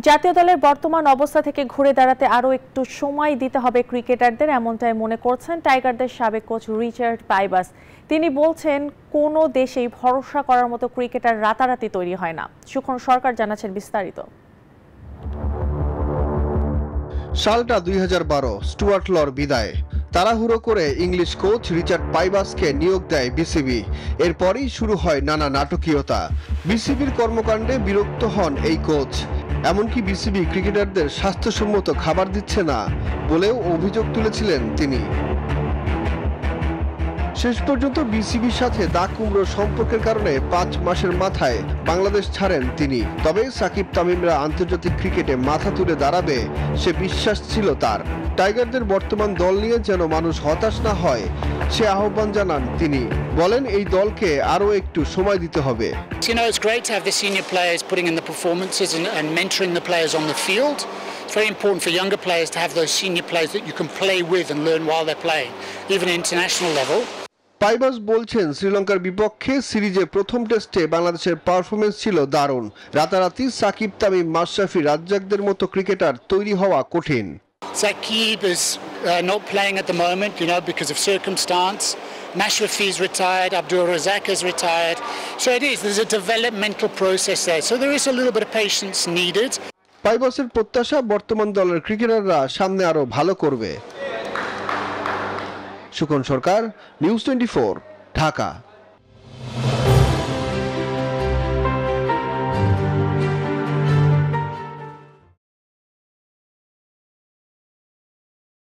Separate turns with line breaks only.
জাতীয় দলের বর্তমান অবস্থা থেকে ঘুরে দাঁড়াতে আরও একটু সময় দিতে হবে ক্রিকেটারদের, এমনটাই মনে করছেন টাইগারদের সাবেক কোচ রিচার্ড পাইবাস। তিনি বলছেন, কোনো দেশেই ভরসা করার মতো ক্রিকেটার রাতারাতি তৈরি হয় না। সুখন সরকার জানাচ্ছেন বিস্তারিত।
সালটা 2012, স্টুয়ার্ট লর বিদায়। তাড়াহুড়ো করে ইংলিশ কোচ রিচার্ড পাইবাসকে নিয়োগ দেয় বিসিবি। এরপরই শুরু হয় নানা নাটকীয়তা। বিসিবির কর্মকাণ্ডে বিরক্ত হন এই কোচ। এমনকি বিসিবি ক্রিকেটারদের স্বাস্থ্যসম্মত খাবার দিচ্ছে না বলেও অভিযোগ তুলেছিলেন তিনি। শেষ পর্যন্ত বিসিবির সাথে দাগ কুমড়োর সম্পর্কের কারণে 5 মাসের মাথায় বাংলাদেশ ছাড়েন তিনি। তবে সাকিব তামিমরা আন্তর্জাতিক ক্রিকেটে মাথা তুলে দাঁড়াবে সে বিশ্বাস ছিল তার। টাইগারদের বর্তমান দল নিয়ে যেন মানুষ হতাশ না হয় সে আহ্বান জানান তিনি। বলেন, এই দলকে আরও একটু সময় দিতে হবে।
You know, it's great to have the senior players putting in the performances and mentoring the players on the field. It's very important for younger players to have those senior players that you can play with and learn while they're playing, even at international level.
পাইবাস বলছেন, শ্রীলঙ্কার বিপক্ষে সিরিজে প্রথম টেস্টে বাংলাদেশের performance ছিল দারুণ। রাতারাতি সাকিব তামিম মাশরাফি রাজ্জাকদের মতো ক্রিকেটার তৈরি হওয়া কঠিন।
Sakib is not playing at the moment, you know, because of circumstance. Mashrafi is retired, Abdul Razak is retired. So there's a developmental process there. So there is a little bit of patience needed.
পাইবাসের প্রত্যাশা, বর্তমান দলের ক্রিকেটাররা সামনে আরো ভালো করবে। সুখন সরকার, news 24, Dhaka.